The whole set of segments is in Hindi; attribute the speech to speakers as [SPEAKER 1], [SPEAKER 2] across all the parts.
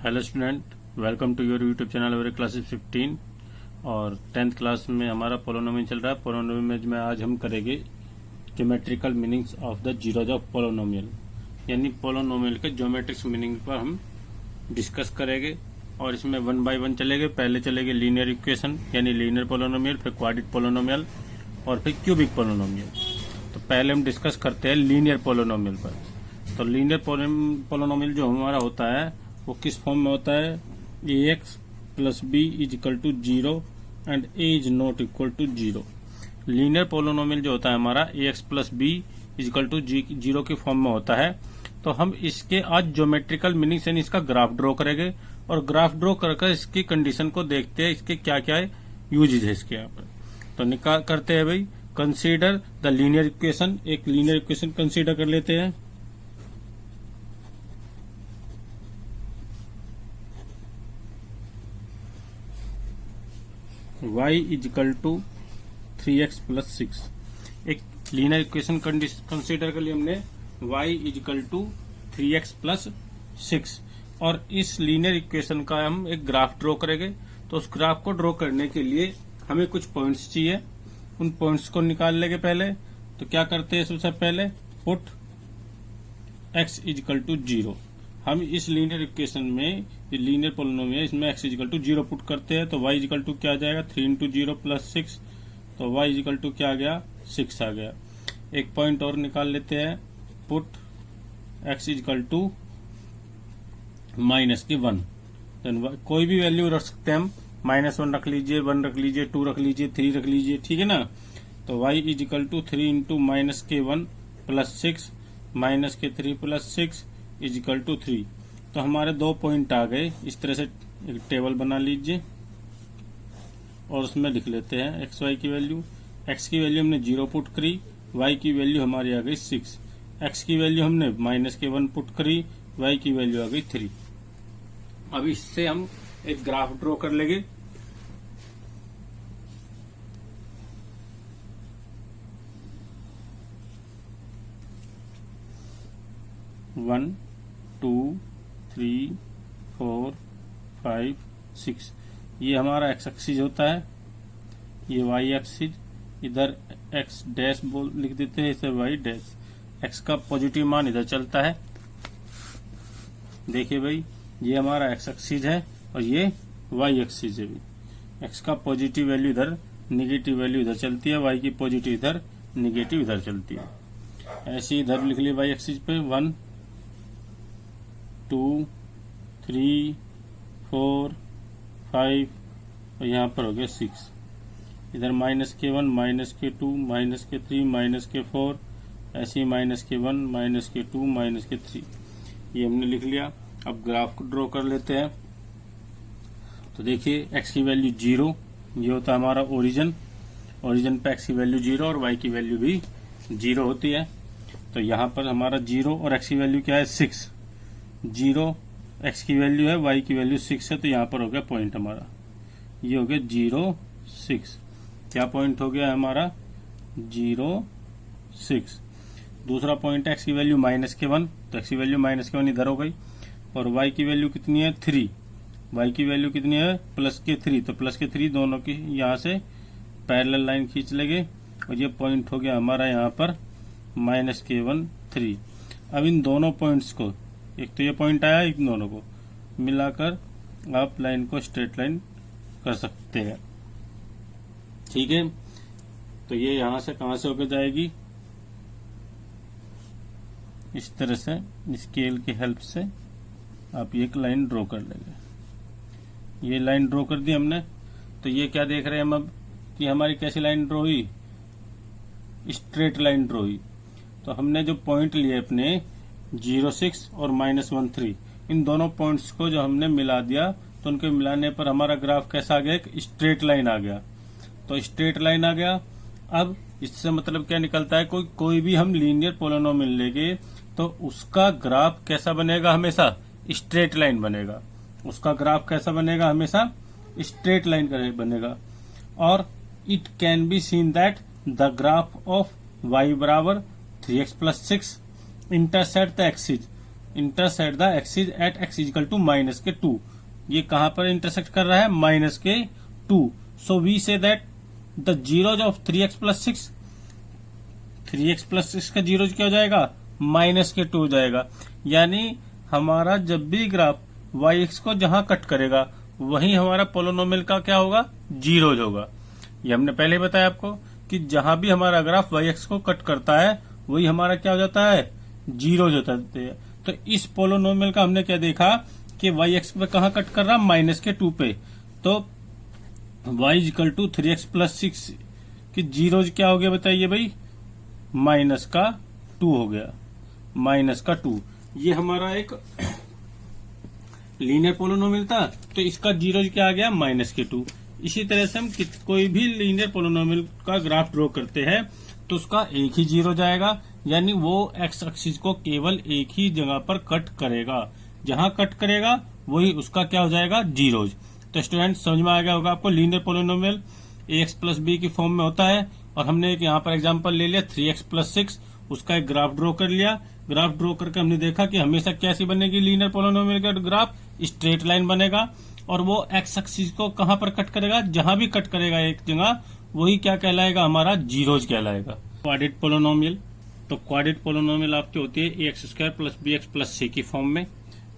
[SPEAKER 1] Hello student, welcome to your YouTube channel very classes 15 और 10th क्लास में हमारा पोलोनोमियल चल रहा है। पोलोनोमियल में आज हम करेंगे geometrical meanings of the zeros of polynomial, यानी पोलोनोमियल के ज्योमेट्रिक्स मीनिंग पर हम डिस्कस करेंगे और इसमें वन बाय वन चलेंगे। पहले चलेंगे लीनियर इक्वेशन यानी लीनियर पोलोनोमियल, फिर क्वाड्रेटिक पोलोनोमियल और फिर क्यूबिक पोलोनोमियल। तो पहले हम डिस्कस करते हैं लीनियर पोलोनोमियल पर। तो लीनियर पोलोनोमियल जो हमारा होता है वो किस फॉर्म में होता है? ax plus b is equal to 0 and a is not equal to 0। Linear polynomial जो होता है हमारा ax plus b is equal to 0 के फॉर्म में होता है। तो हम इसके आज ज्योमेट्रिकल मीनिंग्स यानी इसका ग्राफ ड्रॉ करेंगे और ग्राफ ड्रॉ कर इसकी कंडीशन को देखते हैं, इसके क्या क्या यूजेज है इसके यहाँ पर। तो निकाल करते हैं भाई, कंसीडर द लीनियर इक्वेशन। एक लीनियर इक्वेशन कंसीडर कर लेते हैं। y is equal to 3x plus 6। एक लीनियर इक्वेशन कंसीडर कर लिया हमने, y is equal to 3x plus 6 और इस लीनियर इक्वेशन का हम एक ग्राफ ड्रॉ करेंगे। तो उस ग्राफ को ड्रॉ करने के लिए हमें कुछ पॉइंट्स चाहिए, उन पॉइंट्स को निकाल लेंगे पहले। तो क्या करते हैं सबसे पहले, put x is equal to 0। हम इस लीनियर इक्वेशन में लीनियर पोलिनोमियल इसमें x इक्वल टू 0 पुट करते हैं तो y इक्वल टू क्या आ जाएगा, 3 इंटू 0 प्लस 6। तो y इक्वल टू क्या आ गया, 6 आ गया। एक पॉइंट और निकाल लेते हैं, put x equal to minus की 1। कोई भी वैल्यू रख सकते हैं हम, -1 रख लीजिए, 1 रख लीजिए, 2 रख लीजिए, 3 रख लीजिए, ठीक है ना। तो y equal to 3 into minus के 1 प्लस 6 माइनस के 3 प्लस 6 इज इक्वल टू 3। तो हमारे दो पॉइंट आ गए। इस तरह से एक टेबल बना लीजिए और उसमें लिख लेते हैं एक्स वाई की वैल्यू। एक्स की वैल्यू हमने 0 पुट करी, वाई की वैल्यू हमारी आ गई 6। एक्स की वैल्यू हमने माइनस के 1 पुट करी, वाई की वैल्यू आ गई 3। अब इससे हम एक ग्राफ ड्रॉ कर लेंगे। वन 2 3 4 5 6 ये हमारा एक्स एक्सिस होता है, ये वाई एक्सिस, इधर एक्स डैश बोल लिख देते हैं, इसे वाई डैश। एक्स का पॉजिटिव मान इधर चलता है। देखिए भाई, ये हमारा एक्स एक्सिस है और ये वाई एक्सिस है। एक्स का पॉजिटिव वैल्यू इधर, निगेटिव वैल्यू इधर चलती है, वाई की पॉजिटिव इधर, निगेटिव इधर चलती है। ऐसे इधर लिख लिया वाई एक्सिस पे 1 2 3 4 5 और यहाँ पर हो गया 6। इधर माइनस के 1 माइनस के 2 माइनस के 3 माइनस के 4, ऐसे ही माइनस के 1 माइनस के 2 माइनस के 3, ये हमने लिख लिया। अब ग्राफ को ड्रॉ कर लेते हैं। तो देखिए x की वैल्यू 0, ये होता है हमारा ओरिजिन। ओरिजिन पे x की वैल्यू 0 और y की वैल्यू भी 0 होती है। तो यहाँ पर हमारा 0 और x की वैल्यू क्या है, 6। 0 x की वैल्यू है, y की वैल्यू 6 है, तो यहाँ पर हो गया पॉइंट हमारा, ये हो गया 0 6। क्या पॉइंट हो गया हमारा, 0 6। दूसरा पॉइंट है x की वैल्यू माइनस के 1, तो x की वैल्यू माइनस के 1 इधर हो गई और y की वैल्यू कितनी है, 3। y की वैल्यू कितनी है, प्लस के 3, तो प्लस के 3 दोनों की यहाँ से पैरेलल लाइन खींच लेंगे और ये पॉइंट हो गया हमारा यहाँ पर माइनस के 1 3। अब इन दोनों पॉइंट्स को, एक तो ये पॉइंट आया, एक दोनों को मिलाकर आप लाइन को स्ट्रेट लाइन कर सकते हैं, ठीक है। तो ये यहाँ से कहाँ से होकर जाएगी, इस तरह से स्केल की हेल्प से आप एक लाइन ड्रॉ कर लेंगे। ये लाइन ड्रॉ कर दी हमने। तो ये क्या देख रहे हैं हम अब कि हमारी कैसी लाइन ड्रॉ हुई, स्ट्रेट लाइन ड्रॉ हुई। तो हमने जो पॉइंट लिए अपने 0 6 और -1 3, इन दोनों पॉइंट्स को जो हमने मिला दिया तो उनके मिलाने पर हमारा ग्राफ कैसा आ गया, एक स्ट्रेट लाइन आ गया। तो स्ट्रेट लाइन आ गया। अब इससे मतलब क्या निकलता है, कोई भी हम लीनियर पोलिनोमियल लेंगे तो उसका ग्राफ कैसा बनेगा, हमेशा स्ट्रेट लाइन बनेगा। उसका ग्राफ कैसा बनेगा, हमेशा स्ट्रेट लाइन बनेगा। और it can be seen that the graph of y बराबर 3x plus 6 intersect the axis. Intersect the axis at x equal to minus के 2। ये कहां पर इंटरसेक्ट कर रहा है? माइनस के 2। So we say that the zeros of 3x plus 6, 3x plus 6 का जीरोज क्या हो जाएगा? माइनस के 2 हो जाएगा। यानी हमारा जब भी ग्राफ yx को जहां कट करेगा वहीं हमारा पोलोनोमियल का क्या होगा? जीरोज होगा। ये हमने पहले बताया आपको कि जहां भी हमारा ग्राफ yx को कट करता है वही हमारा क्या हो जाता है? जीरोज होता है। तो इस पोलोनोमियल का हमने क्या देखा कि yx पे कहां कट कर रहा? माइनस के 2 पे। तो y equal to 3x plus 6 की जीरोज क्या हो गया बताइए भाई? माइनस का 2 हो गया, माइनस का 2। ये हमारा एक लीनियर पोलोनोमियल था, तो इसका जीरोज क्या आ गया? माइनस के 2। इसी तरह से हम कोई भी लीनियर पोलोनोमियल का ग्राफ ड्रॉ करते हैं तो उसका एक ही जीरो जाएगा, यानी वो एक्स एक्सिस को केवल एक ही जगह पर कट करेगा। जहां कट करेगा वही उसका क्या हो जाएगा? जीरोज। तो स्टूडेंट समझ में आ गया होगा आपको, linear polynomial ax plus b की फॉर्म में होता है। और हमने एक यहाँ पर एग्जाम्पल ले लिया 3x प्लस 6, उसका एक ग्राफ ड्रॉ कर लिया। ग्राफ ड्रॉ करके हमने देखा कि हमेशा कैसी बनेगी लीनियर पोलोनोमियल का ग्राफ? स्ट्रेट लाइन बनेगा। और वो एक्स एक्सिस को कहां पर कट करेगा? जहां भी कट करेगा एक जगह वही क्या कहलाएगा? हमारा जीरोज कहलाएगा। क्वाड्रेटिक पोलोनोमियल, तो क्वाड्रेटिक पोलोनोमियल आपकी होती है ax square plus bx plus c की फॉर्म में।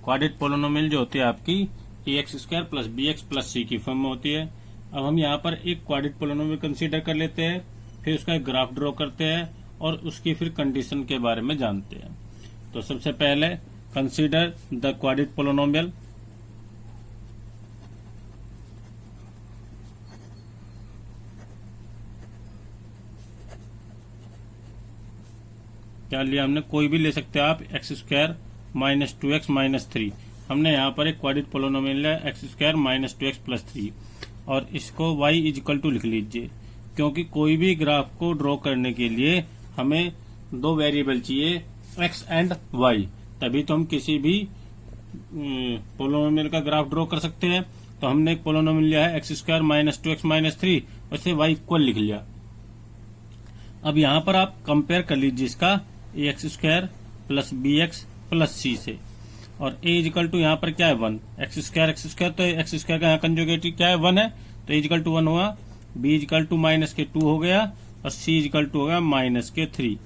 [SPEAKER 1] क्वाड्रेटिक पोलोनोमियल जो होती है आपकी ax square plus bx plus c की फॉर्म में होती है। अब हम यहाँ पर एक क्वाड्रेटिक पोलोनोमियल कंसीडर कर लेते हैं, फिर उसका एक ग्राफ ड्रॉ करते हैं और उसकी फिर कंडीशन के बारे में जानते हैं। तो सबसे पहले कंसीडर द क्वाड्रेटिक पोलोनोमियल। क्या लिया हमने? कोई भी ले सकते हैं आप, x square minus 2x minus 3। हमने यहाँ पर एक क्वाड्रेटिक पोलोनोमियल लिया x square minus 2x plus 3 और इसको y इक्वल टू लिख लीजिए, क्योंकि कोई भी ग्राफ को ड्रॉ करने के लिए हमें दो वेरिएबल चाहिए x एंड y, तभी तो हम किसी भी पोलोनोमियल का ग्राफ ड्रॉ कर सकते हैं। तो हमने एक पोलोनोमियल लिया है x square minus 2x minus 3 और इसे y इक्वल लिख लिया। अब यहाँ पर आप कंपेयर कर लीजिए इसका x square plus b x plus c से, और ए इक्वल टू यहाँ पर क्या है? 1। एक्स स्क्वायर तो एक्स स्क्वायर का यहाँ कंजुगेट क्या है? 1 है, तो ए इक्वल टू 1 हुआ। बी इक्वल टू माइनस के 2 हो गया और सी इक्वल टू हो गया माइनस के 3।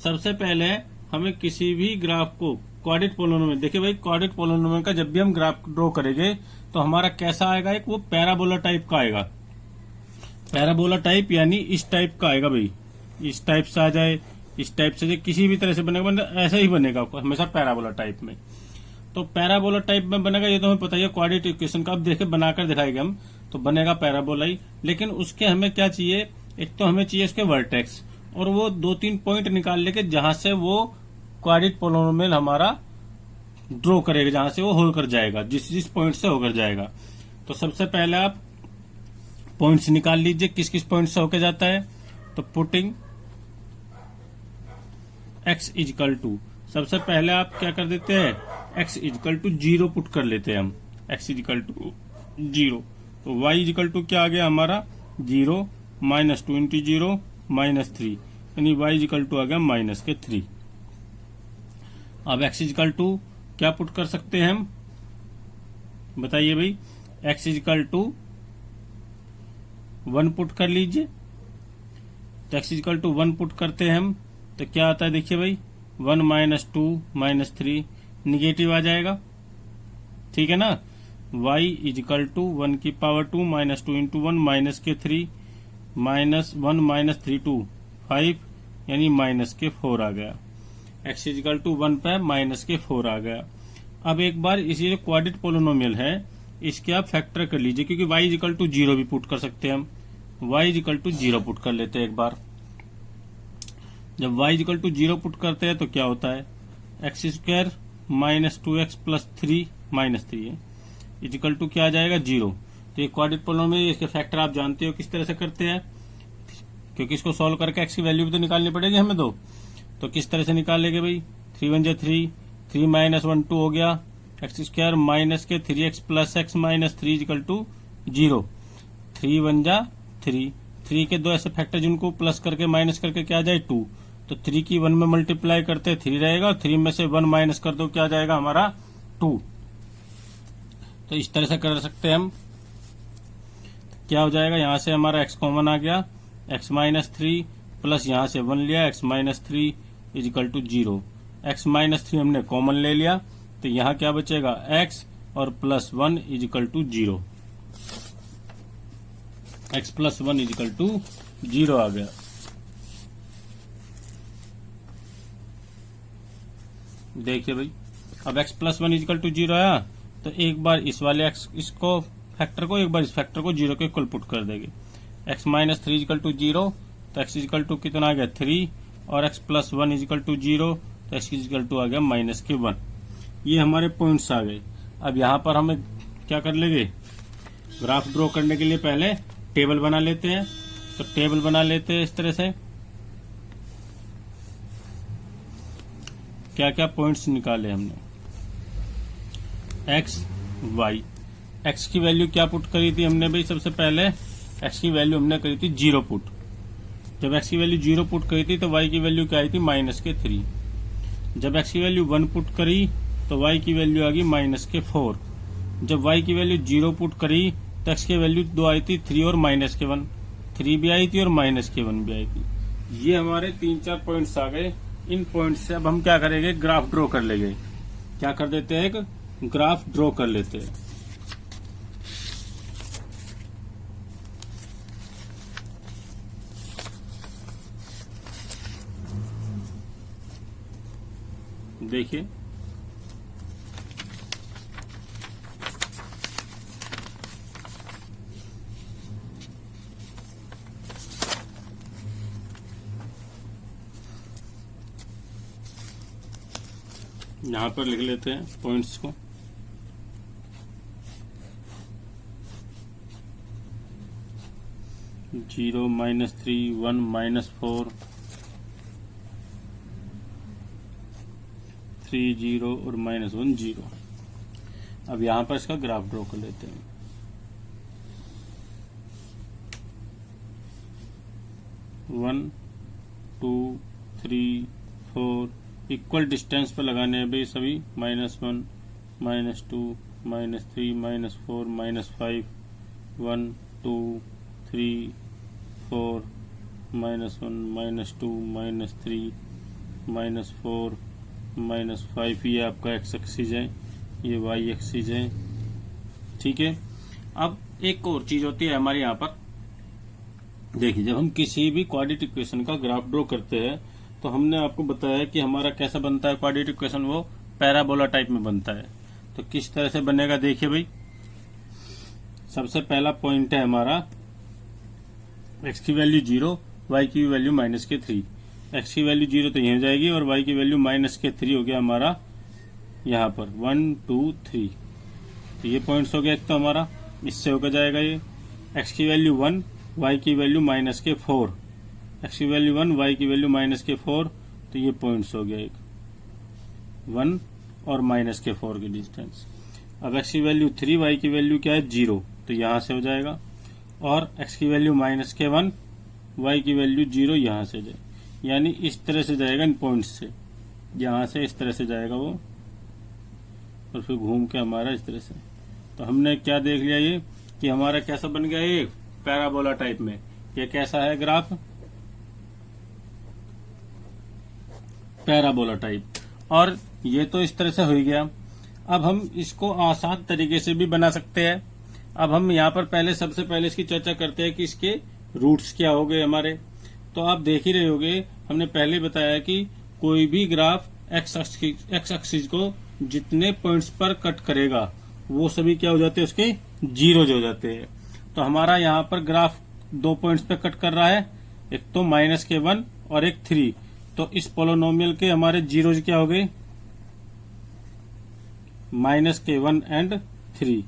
[SPEAKER 1] सबसे पहले हमें किसी भी ग्राफ को क्वाड्रेटिक पोलोनोमियल, देखिए भाई क्वाड्रेटिक पोलोनोमियल का जब भी हम ग्राफ ड्रॉ करेंगे तो हमारा कैसा आएगा? एक वो पैराबोला टाइप का आएगा। पैराबोला टाइप यानी इस टाइप का आएगा भाई, इस टाइप से आ जाए, इस टाइप से किसी भी तरह से बनेगा, ऐसा ही बनेगा हमेशा पैराबोला टाइप में। तो पैराबोला टाइप में बनेगा, ये तो हमें पता ही है क्वाड्रेटिक इक्वेशन का। अब देखे बनाकर दिखाएंगे हम, तो बनेगा पैराबोला ही। लेकिन उसके हमें क्या चाहिए? एक तो हमें चाहिए इसके वर्टेक्स, और वो 2-3 पॉइंट निकाल लेके जहां से वो क्वाड्रेटिक पोलोनोमियल हमारा ड्रॉ करेगा, जहां से वो होकर जाएगा, जिस पॉइंट से होकर जाएगा। तो सबसे पहले आप पॉइंट्स निकाल लीजिए, किस किस पॉइंट से होकर जाता है। तो पुटिंग x इक्वल टू, सबसे पहले आप क्या कर देते हैं? x इक्वल टू 0 पुट कर लेते हैं हम, x इक्वल टू 0। तो y इक्वल टू क्या आ गया हमारा? 0 माइनस 2 इंटू 0 माइनस 3, यानी y इक्वल टू आ गया माइनस के 3। अब x इक्वल टू क्या पुट कर सकते हैं हम? बताइए भाई। x इक्वल टू 1 पुट कर लीजिए। तो x इक्वल टू 1 पुट करते हैं हम, तो क्या आता है? देखिए भाई 1 माइनस 2 माइनस 3 निगेटिव आ जाएगा, ठीक है ना। y इक्वल टू 1 की पावर 2 माइनस 2 इंटू 1 माइनस के 3 माइनस 1 माइनस 3 2 5, यानी माइनस के 4 आ गया। x इक्वल टू 1 पे माइनस के 4 आ गया। अब एक बार इसी जो क्वाड्रेटिक पोलोनोमियल है इसके आप फैक्टर कर लीजिए, क्योंकि y इक्वल टू 0 भी पुट कर सकते हैं हम। y इक्वल टू 0 पुट कर लेते हैं एक बार। जब y इक्वल टू 0 पुट करते हैं तो क्या होता है? X square minus 2x plus 3 minus 3 है, इक्वल टू क्या आ जाएगा? 0। तो ये क्वाड्रेटिक पोलोनोमियल, इसके फैक्टर आप जानते हो किस तरह से करते हैं, क्योंकि इसको सॉल्व करके x की वैल्यू भी तो निकालनी पड़ेगी हमें। तो किस तरह से निकाल लेंगे भाई? 3 1 3, 3 माइनस 1 2 हो गया, एक्स स्क्वायर माइनस के 3x plus x minus 3 equal to 0। 3 1 3, 3 के दो ऐसे फैक्टर जिनको प्लस करके माइनस करके क्या आ जाए? 2। तो 3 की 1 में मल्टीप्लाई करते 3 रहेगा, और 3 में से 1 माइनस कर दो, क्या आ जाएगा हमारा 2। तो इस तरह से कर सकते हैं हम। क्या हो जाएगा, यहां से हमारा x कॉमन आ गया, x माइनस 3 प्लस यहां से 1 लिया, x minus 3 is equal to 0। x minus 3 हमने कॉमन ले लिया, तो यहां क्या बचेगा, x और plus 1 is equal to 0। x plus 1 is equal to 0 आ गया। देखिए भाई, अब x प्लस 1 इजिकल टू 0 आया, तो एक बार इस वाले x इसको फैक्टर को, एक बार इस फैक्टर को 0 के इक्वल पुट कर देंगे। x माइनस 3 इजिकल टू 0, तो x इजिकल टू कितना आ गया 3, और x प्लस 1 इजिकल टू 0, तो x इजिकल टू आ गया माइनस के 1। ये हमारे पॉइंट्स आ गए। अब यहाँ पर हमें क्या कर लेंगे, ग्राफ ड्रॉ करने के लिए पहले टेबल बना लेते हैं। तो टेबल बना लेते हैं इस तरह से, क्या क्या पॉइंट्स निकाले हमने। x y, x की वैल्यू क्या पुट करी थी हमने भाई, सबसे पहले x की वैल्यू हमने करी थी 0 पुट। जब x की वैल्यू 0 पुट करी थी तो y की वैल्यू क्या आई थी, माइनस के 3। जब x की वैल्यू 1 पुट करी तो y की वैल्यू आ गई माइनस के 4। जब y की वैल्यू 0 पुट करी तो x की वैल्यू 2 आई थी, 3 और माइनस के 1। 3 भी आई थी और माइनस के 1 भी आई थी। ये हमारे 3-4 पॉइंट्स आ गए। इन पॉइंट्स से अब हम क्या करेंगे, ग्राफ ड्रॉ कर लेंगे। क्या कर देते हैं, एक ग्राफ ड्रॉ कर लेते हैं। देखिए, यहां पर लिख लेते हैं पॉइंट्स को। जीरो, माइनस 3, 1, माइनस 4, 3, 0 और माइनस 1, 0। अब यहां पर इसका ग्राफ ड्रॉ कर लेते हैं। वन, 2, 3, 4 इक्वल डिस्टेंस पर लगाने हैं भाई सभी। -1, -2, -3, -4, -5, 1, 2, 3, 4, -1, -2, -3, -4, -5। ये आपका x एक्सिस है, ये y एक्सिस है। ठीक है। अब एक और चीज होती है हमारे यहाँ पर, देखिए, जब हम किसी भी क्वाड्रेटिक इक्वेशन का ग्राफ ड्रॉ करते हैं तो हमने आपको बताया कि हमारा कैसा बनता है क्वाड्रेटिक इक्वेशन, वो पैराबोला टाइप में बनता है। तो किस तरह से बनेगा, देखिए भाई। सबसे पहला पॉइंट है हमारा x की वैल्यू 0, y की वैल्यू माइनस के 3। x की वैल्यू 0 तो यही हो जाएगी, और y की वैल्यू माइनस के 3 हो गया हमारा यहाँ पर 1, 2, 3। तो ये पॉइंट्स हो गया एक तो हमारा, इससे होकर जाएगा ये। x की वैल्यू 1, y की वैल्यू माइनस के 4। x की वैल्यू 1, y की वैल्यू माइनस के 4, तो ये पॉइंट्स हो गया एक 1 और माइनस के 4 की डिस्टेंस। अब x की वैल्यू 3, y की वैल्यू क्या है 0, तो यहां से हो जाएगा। और x की वैल्यू माइनस के 1, y की वैल्यू 0 यहां से जाए, यानी इस तरह से जाएगा इन पॉइंट्स से। यहां से इस तरह से जाएगा वो, और फिर घूम के हमारा इस तरह से। तो हमने क्या देख लिया ये, कि हमारा कैसा बन गया ये पैराबोला टाइप में। ये कैसा है ग्राफ, पैराबोला टाइप। और ये तो इस तरह से हो गया। अब हम इसको आसान तरीके से भी बना सकते हैं। अब हम यहाँ पर पहले, सबसे पहले इसकी चर्चा करते हैं कि इसके रूट्स क्या हो गए हमारे। तो आप देख ही रहे होंगे, हमने पहले बताया कि कोई भी ग्राफ एक्स एक्सिस को जितने पॉइंट्स पर कट करेगा वो सभी क्या हो जाते हैं, उसके जीरोज हो जाते हैं। तो हमारा यहाँ पर ग्राफ 2 पॉइंट्स पे कट कर रहा है, एक तो माइनस के 1 और एक 3। तो इस पोलोनोमियल के हमारे जीरोज क्या हो गए, माइनस के 1 एंड 3।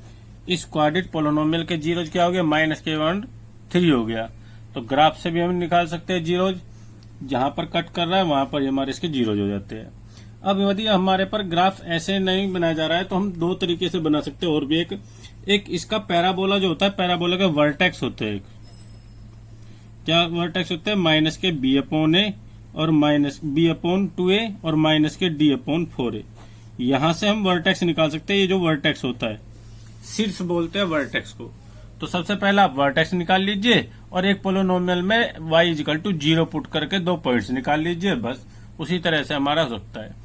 [SPEAKER 1] इस क्वाड्रेटिक पोलोनोमियल के जीरोज क्या हो गए, माइनस के 1, 3 हो गया। तो ग्राफ से भी हम निकाल सकते हैं जीरोज, जहां पर कट कर रहा है वहां पर हमारे इसके जीरोज हो जाते हैं। अब यदि हमारे पर ग्राफ ऐसे नहीं बनाया जा रहा है तो हम 2 तरीके से बना सकते हैं। और भी एक इसका पैराबोला जो होता है, पैराबोला का वर्टेक्स होते हैं। क्या वर्टेक्स होते हैं, माइनस के b/a और माइनस b अपॉन 2a और माइनस के d अपॉन 4a। यहां से हम वर्टेक्स निकाल सकते हैं। ये जो वर्टेक्स होता है, शीर्ष बोलते हैं वर्टेक्स को। तो सबसे पहले आप वर्टेक्स निकाल लीजिए और एक पोलिनोमियल में y इक्वल टू 0 पुट करके 2 पॉइंट्स निकाल लीजिए। बस उसी तरह से हमारा हो सकता है।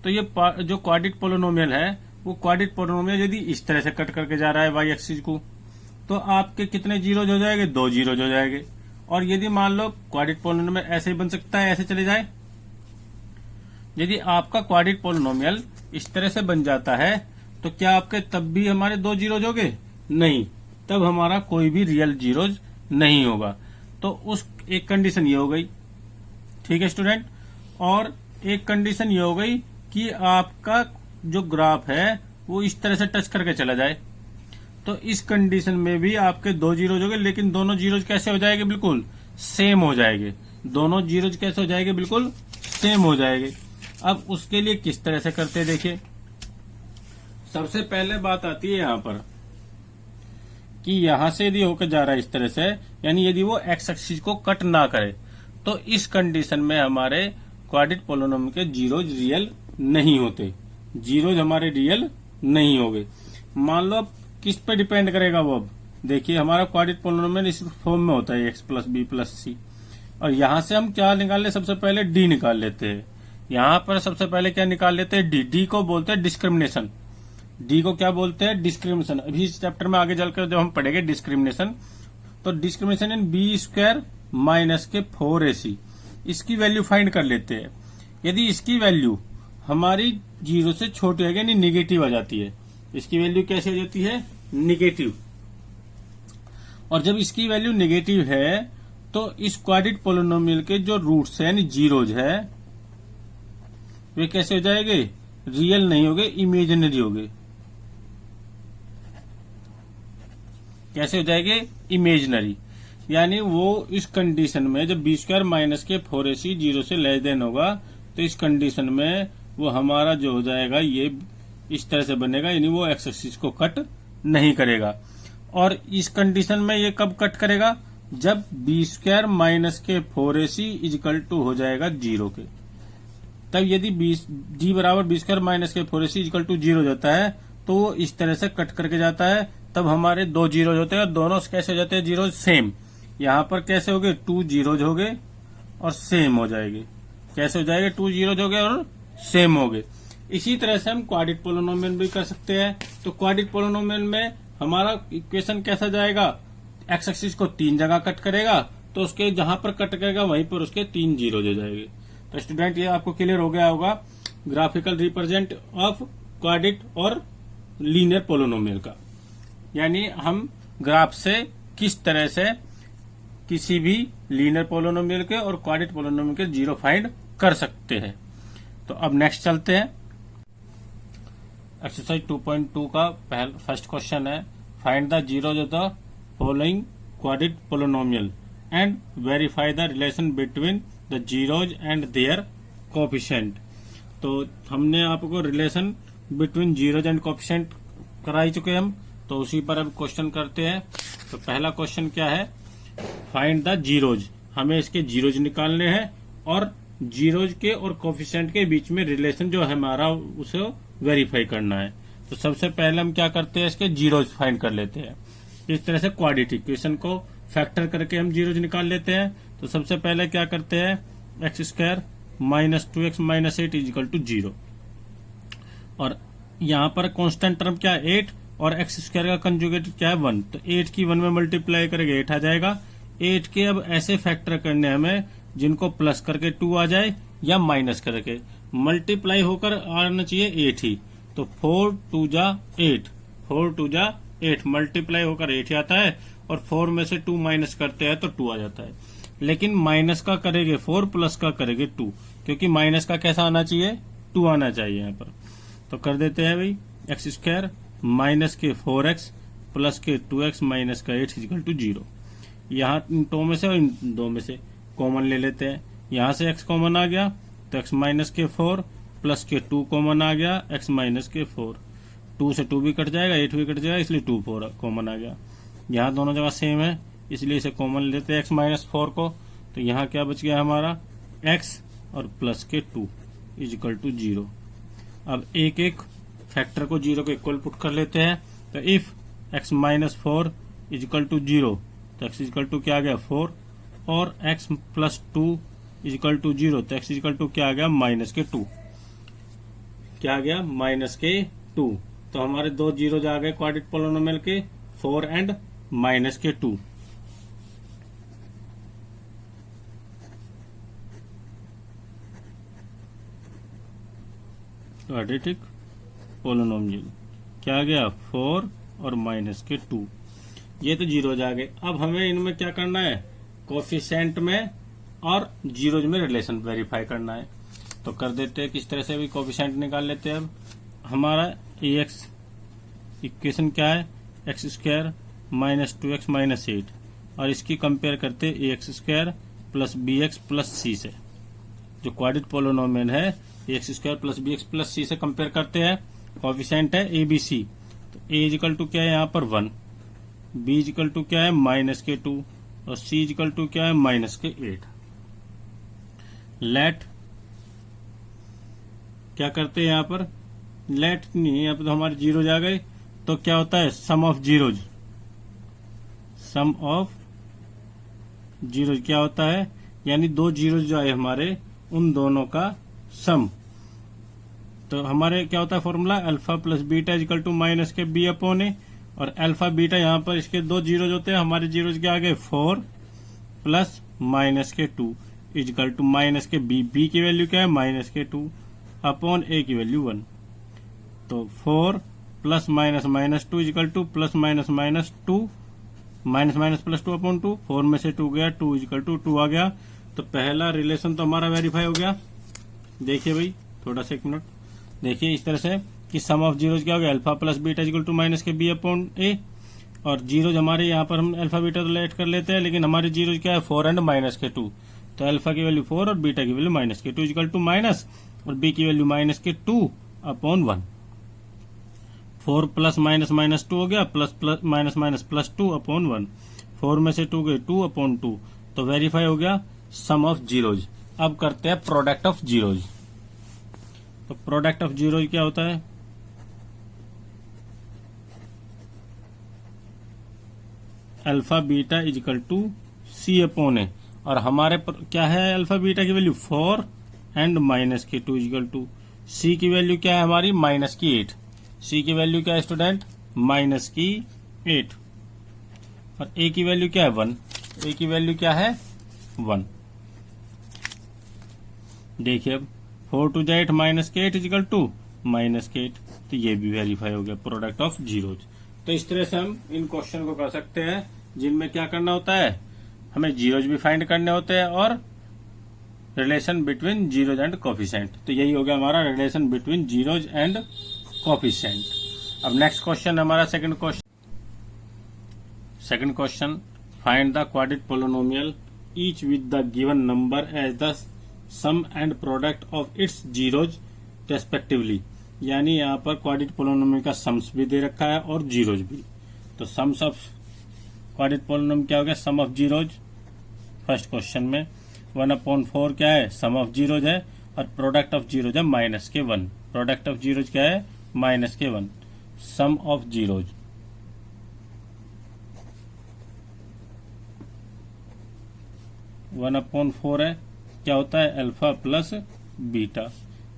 [SPEAKER 1] तो ये जो क्वाड्रेटिक पोलिनोमियल है, वो क्वाड्रेटिक पोलिनोमियल यदि इस तरह से कट करके जा रहा है y एक्सिस को, तो आपके कितने जीरोज हो जाएंगे? 2 जीरोज हो जाएंगे। और यदि मान लो क्वाड्रेटिक पोलिनोमियल ऐसे ही बन सकता है, ऐसे चले जाए। यदि आपका क्वाड्रेटिक पोलिनोमियल इस तरह से बन जाता है तो क्या आपके तब भी हमारे 2 जीरोज होंगे? नहीं, तब हमारा कोई भी रियल जीरोज नहीं होगा। तो उस एक कंडीशन ये हो गई, ठीक है स्टूडेंट। और एक कंडीशन ये हो गई कि आपका जो ग्राफ है वो इस तरह से टच करके चला जाए। तो इस कंडीशन में भी आपके 2 जीरोज हो गए, लेकिन दोनों जीरोज कैसे हो जाएंगे? बिल्कुल सेम हो जाएंगे। दोनों जीरोज कैसे हो जाएंगे? बिल्कुल सेम हो जाएंगे। अब उसके लिए किस तरह से करते हैं, देखिए। सबसे पहले बात आती है यहां पर कि यहां से यदि होकर जा रहा है इस तरह से, यानी यदि वो एक्स एक्सिस को कट ना करे, तो इस कंडीशन में हमारे क्वाड्रेटिक पोलिनोमियल के जीरोज रियल नहीं होते। जीरोज हमारे रियल नहीं होंगे। मान लो अब किस पे डिपेंड करेगा वो? अब देखिए, हमारा क्वाड्रेटिक पोलिनोमियल इस फॉर्म में होता है, एक्स प्लस बी प्लस सी। और यहां से हम क्या निकाल ले? सबसे पहले डी निकाल लेते हैं। यहां पर सबसे पहले क्या निकाल लेते हैं? डी। डी को बोलते हैं डिस्क्रिमिनेशन। डी को क्या बोलते हैं? डिस्क्रिमिनेशन। अभी इस चैप्टर में आगे चलकर जब हम पढ़ेंगे डिस्क्रिमिनेशन, तो discrimination in b square minus के 4ac, इसकी वैल्यू फाइंड कर लेते हैं। यदि इसकी वैल्यू हमारी 0 से छोटी है, यानी निगेटिव आ जाती है। इसकी वैल्यू कैसे हो जाती है? निगेटिव। और जब इसकी वैल्यू निगेटिव है तो इस क्वाड्रेटिक पोलिनोमियल के जो रूट्स है, यानी जीरोज है, वे कैसे हो जाएंगे? रियल नहीं होंगे, इमेजिनरी होंगे। कैसे हो जाएंगे? इमेजिनरी। यानी वो इस कंडीशन में जब बी स्क्वायर माइनस के 4ac 0 से लेस देन होगा, तो इस कंडीशन में वो हमारा जो हो जाएगा ये इस तरह से बनेगा, यानी वो एक्स एक्सिस को कट नहीं करेगा। और इस कंडीशन में ये कब कट करेगा? जब बी स्क्वायर माइनस के 4ac इक्वल टू हो जाएगा 0 के। तब यदि डी बराबर बी स्क्वायर माइनस के 4ac इक्वल टू 0 हो जाता है, तो वो इस तरह से कट करके जाता है। तब हमारे 2 जीरोज होते हैं, दोनों कैसे हो जाते हैं? Zeros same. यहाँ पर कैसे हो गए? 2 जीरोज हो गए और सेम हो जाएंगे। कैसे हो जाएंगे? 2 जीरोज हो गए और सेम हो गए। इसी तरह से हम क्वाड्रेटिक पोलिनोमियल भी कर सकते हैं। तो क्वाड्रेटिक पोलिनोमियल में हमारा इक्वेशन कैसा जाएगा? एक्स एक्सिस को 3 जगह कट करेगा, तो उसके जहां पर कट करेगा वहीं पर उसके 3 जीरोज हो जाएंगे। तो स्टूडेंट, ये आपको क्लियर हो गया होगा ग्राफिकल रिप्रेजेंट ऑफ क्वाड्रेटिक और लीनियर पोलिनोमियल का। यानी हम ग्राफ से किस तरह से किसी भी लीनियर पोलिनोमियल के और क्वाड्रेटिक पोलिनोमियल के जीरो फाइंड कर सकते हैं। तो अब नेक्स्ट चलते हैं। एक्सरसाइज 2.2 का फर्स्ट क्वेश्चन है, find the zeros of the following quadratic polynomial and verify the relation between the zeros and their coefficient. तो हमने आपको relation between zeros and coefficient कराई चुके हम, तो उसी पर अब क्वेश्चन करते हैं। तो पहला क्वेश्चन क्या है? Find the zeros. हमें इसके जीरोज निकालने हैं और जीरोज के और कोएफिशिएंट के बीच में रिलेशन जो है हमारा, उसे वेरीफाई करना है। तो सबसे पहले हम क्या करते हैं? इसके जीरोज फाइंड कर लेते हैं। इस तरह से क्वाड्रेटिक इक्वेशन को फैक्टर करके हम जीरोज निकाल लेते हैं। तो सबसे पहले क्या करते हैं? X square minus 2x minus 8 equal to 0। और यहाँ पर कांस्टेंट टर्म क्या है? 8, और एक्स स्क्वायर का कंजुगेट क्या है? 1। तो 8 की 1 में मल्टीप्लाई करेंगे 8 आ जाएगा। 8 के अब ऐसे फैक्टर करने हमें जिनको प्लस करके 2 आ जाए या माइनस करके। मल्टीप्लाई होकर आना चाहिए 8 ही। तो 4 2 जा 8, 4 2 जा 8, मल्टीप्लाई होकर 8 ही आता है। और 4 में से 2 माइनस करते हैं तो 2 आ जाता है। लेकिन माइनस का करेंगे 4, प्लस का करेंगे 2, क्योंकि माइनस का कैसा आना चाहिए? 2 आना चाहिए यहाँ पर। तो कर देते हैं भाई, एक्स स्क्वायर माइनस के 4x प्लस के 2x माइनस का 8 इक्वल टू 0। यहाँ इन 2 में से और इन 2 में से कॉमन ले लेते हैं। यहाँ से x कॉमन आ गया तो x माइनस के 4 प्लस के 2 कॉमन आ गया, x माइनस के 4। 2 से 2 भी कट जाएगा, 8 भी कट जाएगा, इसलिए 2 4 कॉमन आ गया। यहाँ दोनों जगह सेम है, इसलिए इसे कॉमन लेते हैं x माइनस 4 को। तो यहाँ क्या बच गया हमारा? x और प्लस के 2 इजिकल टू 0। अब एक एक फैक्टर को 0 को इक्वल पुट कर लेते हैं। तो if x minus 4 is equal to 0, तो x इजिकल टू क्या आ गया 4, और x प्लस 2 इजिकल टू 0, तो x इजिकल टू क्या आ गया माइनस के 2। क्या आ गया माइनस के 2। तो हमारे दो जीरोज आ गए क्वाड्रेटिक पोलिनोमियल के, 4 एंड माइनस के 2। क्वाड्रेटिक पोलिनोमियल क्या आ गया 4 और माइनस के 2। ये तो जीरोज आ गए। अब हमें इनमें क्या करना है, कोफिशिएंट में और जीरोज में रिलेशन वेरीफाई करना है। तो कर देते हैं, किस तरह से भी कोफिशिएंट निकाल लेते हैं। अब हमारा ax इक्वेशन क्या है, x square minus 2x minus 8, और इसकी कंपेयर करते हैं ax square plus bx plus c से। जो क्वाड्रेटिक पोलिनोमियल है ax square plus bx plus c से कंपेयर करते हैं। कोफिशिएंट है a b c, तो a इजिकल टू क्या है यहाँ पर 1, b इजिकल टू क्या है माइनस के 2, और c इजिकल टू क्या है माइनस के 8। लेट क्या करते हैं यहाँ पर, लेट नहीं, यहाँ पर तो हमारे जीरोज आ गए। तो क्या होता है sum of zeros, sum of zeros क्या होता है, यानी दो जीरोज जो आए हमारे उन दोनों का सम। तो हमारे क्या होता है formula, alpha plus beta is equal to minus के बी अपॉन ए, और अल्फा बीटा यहाँ पर इसके दो जीरोज होते हैं। हमारे जीरोज के आगे 4 प्लस माइनस के 2 इजिकल टू माइनस के बी, बी की वैल्यू क्या है माइनस के 2 अपॉन ए की वैल्यू 1। तो 4 plus minus minus 2 is equal to plus minus minus 2, minus minus plus 2 upon 2, 4 में से 2 गया, 2 इजिकल टू 2 आ गया। तो पहला रिलेशन तो हमारा वेरीफाई हो गया। देखिए भाई थोड़ा सा एक मिनट देखिए, इस तरह से कि सम ऑफ जीरोज क्या हो गया, alpha plus beta is equal to minus के बी अपॉन ए, और जीरोज हमारे यहाँ पर हम अल्फा बीटा तो लेट कर लेते हैं, लेकिन हमारे जीरोज क्या है 4 एंड माइनस के 2। तो अल्फा की वैल्यू 4 और बीटा की वैल्यू माइनस के 2 इजिकल टू माइनस, और बी की वैल्यू माइनस के 2 अपॉन 1। 4 प्लस माइनस माइनस 2 हो गया, plus plus minus minus plus 2 upon 1, 4 में से 2 गए 2 अपॉन 2। तो वेरीफाई हो गया सम ऑफ जीरोज। अब करते हैं प्रोडक्ट ऑफ जीरोज। तो प्रोडक्ट ऑफ जीरोज क्या होता है, alpha beta is equal to c upon a, और हमारे क्या है अल्फा बीटा की वैल्यू 4 एंड माइनस की 2 इजिकल टू, सी की वैल्यू क्या है हमारी माइनस की 8, सी की वैल्यू क्या है स्टूडेंट माइनस की 8, और ए की वैल्यू क्या है 1, ए की वैल्यू क्या है 1। देखिए अब 4 टू 8 माइनस के 8 इजिकल टू माइनस के 8, तो ये भी वेरीफाई हो गया प्रोडक्ट ऑफ जीरोज। तो इस तरह से हम इन क्वेश्चन को कर सकते हैं, जिनमें क्या करना होता है, हमें जीरोज भी फाइंड करने होते हैं और relation between zeros and coefficient. तो यही हो गया हमारा relation between zeros and coefficient. अब नेक्स्ट क्वेश्चन हमारा second question, find the quadratic polynomial each with the given number as the sum and product of its zeros respectively. यानी यहाँ पर क्वाड्रेटिक पोलिनोमियल का सम्स भी दे रखा है और जीरोज भी। तो सम्स ऑफ क्वाड्रेटिक पोलिनोमियल क्या हो गया, सम ऑफ जीरोज। फर्स्ट क्वेश्चन में 1/4 क्या है, सम ऑफ जीरोज है, और प्रोडक्ट ऑफ जीरोज है माइनस के 1। प्रोडक्ट ऑफ जीरोज क्या है माइनस के 1। सम ऑफ जीरोज 1/4 है, क्या होता है अल्फा प्लस बीटा,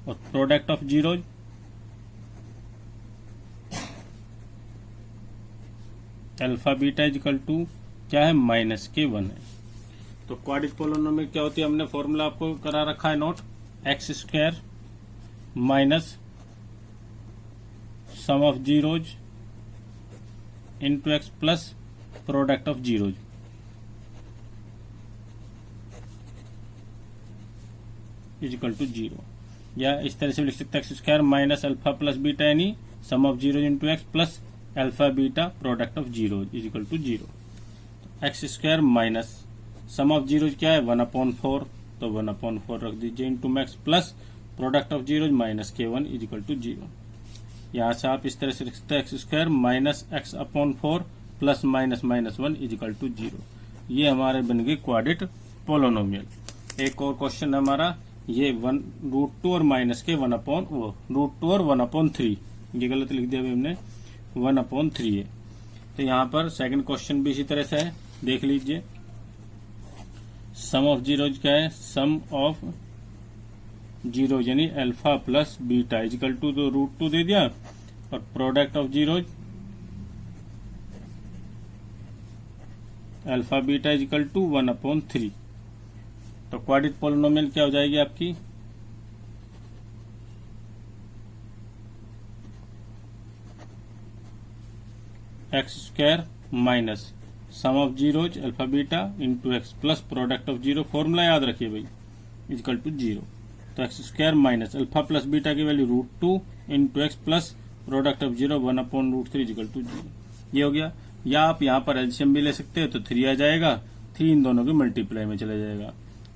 [SPEAKER 1] और product of zeros alpha beta is equal to क्या है माइनस के 1 है। तो क्वाड्रेटिक पोलिनोमियल क्या होती है, हमने फॉर्मूला आपको करा रखा है note, x square minus sum of zeros into x plus product of zeros. Equal to 0, या इस तरह से लिख सकते हैं x square minus alpha plus beta, यानी sum of zeros into x plus alpha beta product of zeros equal to 0। X square minus sum of zeros क्या है 1/4, तो 1/4 रख दीजिए into max plus product of zeros minus के 1 इजिकल टू 0। यहाँ से आप इस तरह से लिख सकते हैं x square minus x/4 plus minus minus 1 is equal to 0। ये हमारे बन गए क्वाड्रेटिक पोलिनोमियल। एक और क्वेश्चन हमारा ये √2 और माइनस के √2 और 1/3, ये गलत लिख दिया अभी हमने, 1/3 है। तो यहाँ पर सेकंड क्वेश्चन भी इसी तरह से है, देख लीजिए। सम ऑफ जीरोज क्या है, सम ऑफ जीरो यानी alpha plus beta is equal to, तो √2 दे दिया, और product of zeros alpha beta is equal to 1/3। तो क्वाड्रेटिक पॉलिनोमियल क्या हो जाएगी आपकी, x² minus sum of zeros alpha beta into x plus product of zero, formula याद रखिए भाई, इजिकल टू 0। तो x² minus alpha plus beta की value √2 into x plus product of zero 1/√3 is equal to 0, ये हो गया। या आप यहाँ पर एलसीएम भी ले सकते हैं, तो 3 आ जाएगा, 3 इन दोनों के मल्टीप्लाई में चला जाएगा,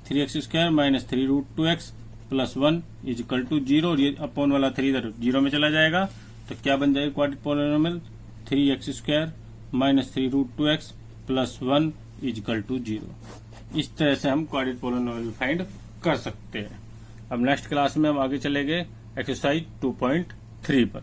[SPEAKER 1] 3x² minus 3√2x plus 1 is equal to 0, और ये अपॉन वाला 3 इधर 0 में चला जाएगा। तो क्या बन जाएगा quadratic polynomial, 3x² minus 3√2x plus 1 is equal to 0। इस तरह से हम क्वाड्रेटिक पॉलिनोमियल फाइंड कर सकते हैं। अब नेक्स्ट क्लास में हम आगे चलेंगे एक्सरसाइज 2.3 पर।